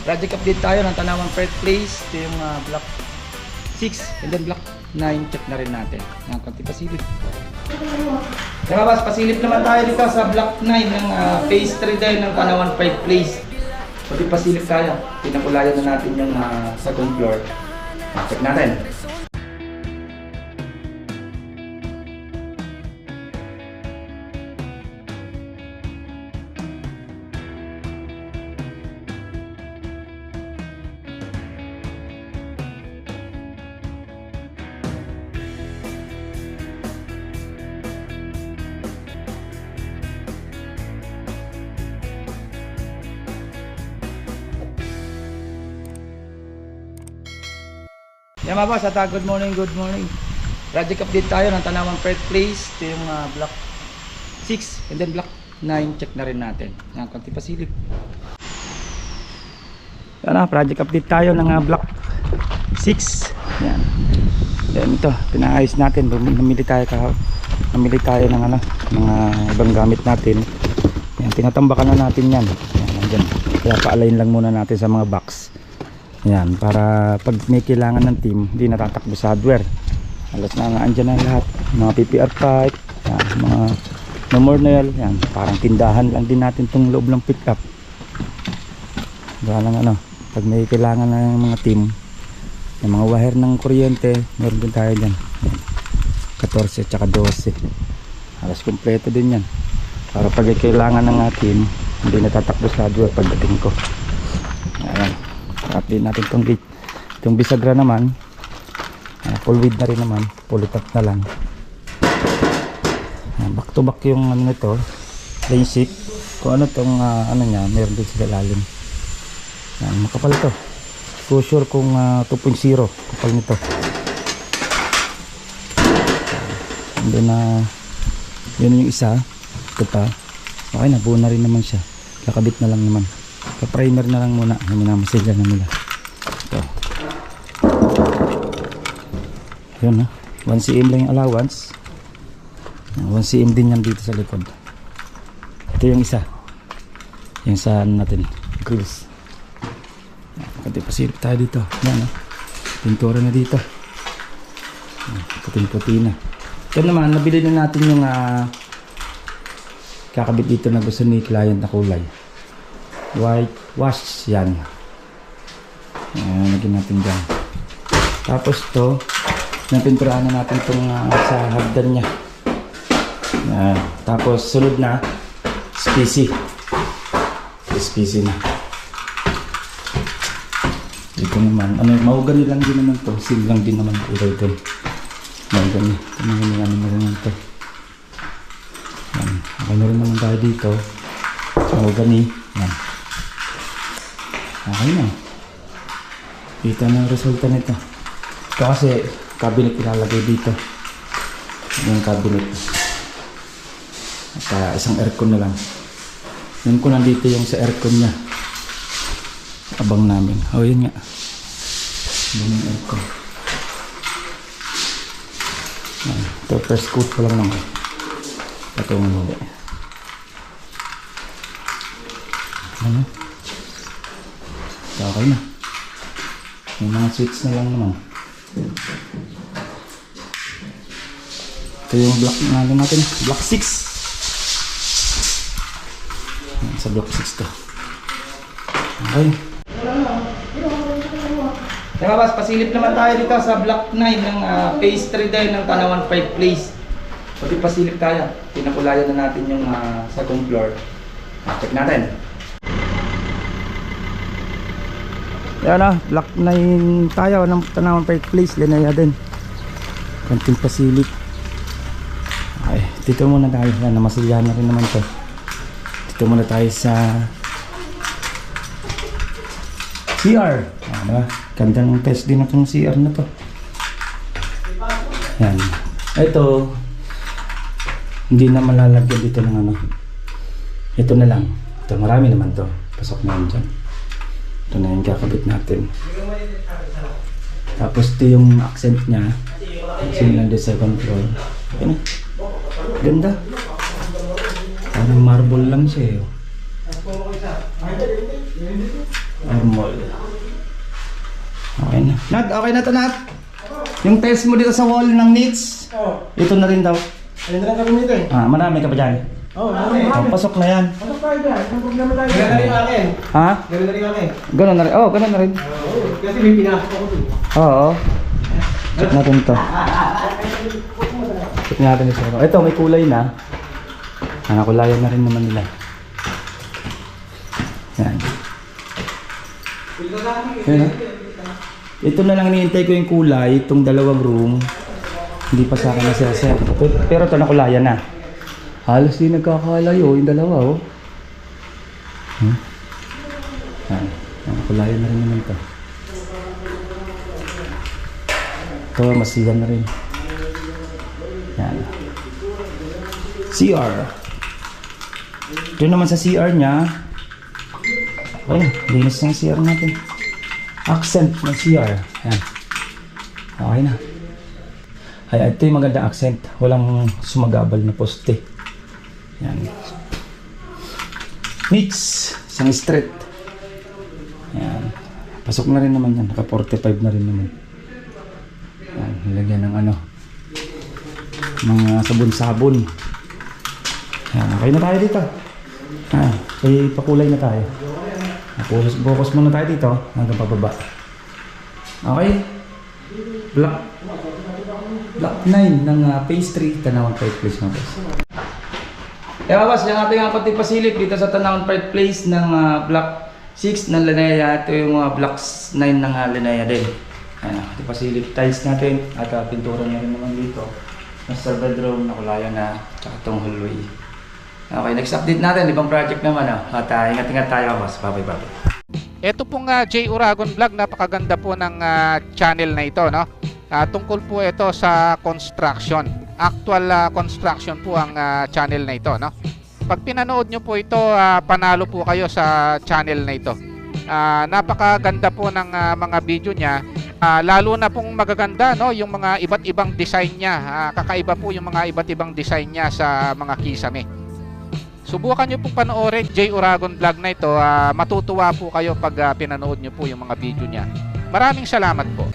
Project update tayo ng Tanawan Park Place. Ito yung block 6 and then block 9. Check na rin natin. Yan, konti pasilip. Kaya boss, pasilip naman tayo dito sa block 9 ng phase 3 din ng Tanawan Park Place. Konti pasilip tayo. Pinakulayan na natin yung second floor. Check natin. Yan mga boss, good morning, good morning. Project update tayo ng Tanawan Park Place. Ito yung block 6 and then block 9. Check na rin natin. Yan, konti pasilip. Yan project update tayo ng block 6. Yan. Yan ito, pinaayos natin. Namili tayo ng mga ibang gamit natin. Yan, tinatambakan na natin yan. Yan, nandyan. Kaya pa-align lang muna natin sa mga box. Yan, para pag may kailangan ng team, hindi natatakbo sa hardware. Halos na nga andyan na lahat. Mga PPR pipe, yan, mga nomornel, yan, parang tindahan lang din natin itong loob ng pickup. Kaya lang pag may kailangan ng mga team, yung mga wire ng kuryente, meron din tayo dyan. Yan, 14 at 12. Halos kompleto din yan. Para pag may kailangan ng team, hindi natatakbo sa hardware pagdating ko. Yan. Update natin itong gate. Itong bisagra naman full width na rin naman, full top na lang. Back to back yung nito, lane sheet. Kung ano itong nya, meron din sa lalim. Makapal ito. So sure kung 2.0 kapal nito. And then yun yung isa. Ito pa. Okay, nabuo na rin naman siya. Nakabit na lang naman. Pa-primer na lang muna. Minamasigla na nila. Ito. Yun 1cm lang yung allowance. 1cm din yan dito sa likod. Ito yung isa. Yung saan natin. Grills. Kasi pasilip tayo dito. Yan pintura na dito. Puting-puti na. Ito naman, nabili na natin yung kakabit dito na gusto ni client na kulay. White wash yan. Lagyan natin dyan. Tapos to napinturahan na natin itong sa hagdan nya. Tapos sunod na SPC na. Ito naman mahogany lang din naman to. Seal lang din naman kulay ito. Mahogany. Ito naman ito. Okay na rin naman tayo dito. Mahogany. Yan. Okay na. Kita na ang resulta nito. Ito kasi cabinet ilalagay dito. Yung cabinet. At isang aircon na lang. Yun ko nandito yung sa aircon nya. Abang namin. Yun nga. Yun yung aircon. Ito first coat ko lang naman. Patungan mo. Okay na. May mga switch na lang naman. Ito yung block natin. Block 6. Sa block 6 to. Okay. Teka boss, pasilip naman tayo dito sa block 9 ng phase 3 din ng Tanawan Park Place. Pati pasilip tayo. Pinakulayan na natin yung second floor. Check natin. Yan block 9 tayo ng Tanawan Park Place. Linaya din. Konting pasilip. Okay, dito muna tayo. Yan, namasilyahan na rin naman to. Dito muna tayo sa CR. Diba? Ganda ng test din itong CR na to. Yan. Ito, hindi na malalagyan dito ng ito na lang. Ito, marami naman to. Pasok na yun dyan. Ito na yung kakabit natin. Tapos ito yung accent nya. Kasi nandun sa second floor. Okay na. Ganda. Parang marble lang siya Armol. Okay na. Nat, okay na to, Nat. Yung test mo dito sa wall ng needs, ito na rin daw. Ayun na lang kami nito eh. Marami ka pa dyan? Marami. Pasok na yan. Pasok tayo dyan. Ang problema tayo. Ganun na rin akin. Ha? Ganun na rin akin. Ganun na rin. Oh, ganun na rin. Kasi may pinasok ako dun. Oo. Check natin to. Check natin ito. Ito, may kulay na. Nakulayan na rin naman nila. Yan. Yan. Ito na lang iniintay ko yung kulay. Itong dalawang room. Hindi pa sa akin na set. Pero ito nakulayan na. Halos di nagkakalayo yung dalawa, oh. Yan. Nakulayan na rin naman ito. Ito, masigan na rin. Yan. CR. Ito naman sa CR niya. Okay, linis ng CR natin. Accent ng CR. Yan. Okay na. Ay, ito yung maganda accent. Walang sumagabal na poste. Yan. Mix. Isang straight. Yan. Pasok na rin naman yan. Naka 45 na rin naman. Yan. Nilagyan ng ano. Mga sabon-sabon. Yan. Okay na tayo dito. Kaya pakulay na tayo. Focus muna tayo dito. Hanggang pababa. Okay. Block 9 ng phase 3 Tanawan Pride Place mga boss. Boss, yung ating apat pasilip dito sa Tanawan Pride Place ng block 6 ng Linea. Ito yung block 9 ng Linea din. Ayan, ating pasilip tiles natin at pintura niya rin naman dito. Master bedroom, nakulayan na, tsaka itong hallway. Okay, next update natin, ibang project naman. At ingat-ingat tayo boss. Bye-bye. Ito pong J. Uragon Vlog, napakaganda po ng channel na ito, no? Tungkol po ito sa construction. Actual construction po ang channel na ito, no? Pag pinanood nyo po ito, panalo po kayo sa channel na ito. Napakaganda po ng mga video niya. Lalo na pong magaganda, no? Yung mga iba't ibang design niya. Kakaiba po yung mga iba't ibang design niya sa mga kisame. Subukan nyo pong panoorin J. Uragon Vlog na ito. Matutuwa po kayo pag pinanood nyo po yung mga video niya. Maraming salamat po.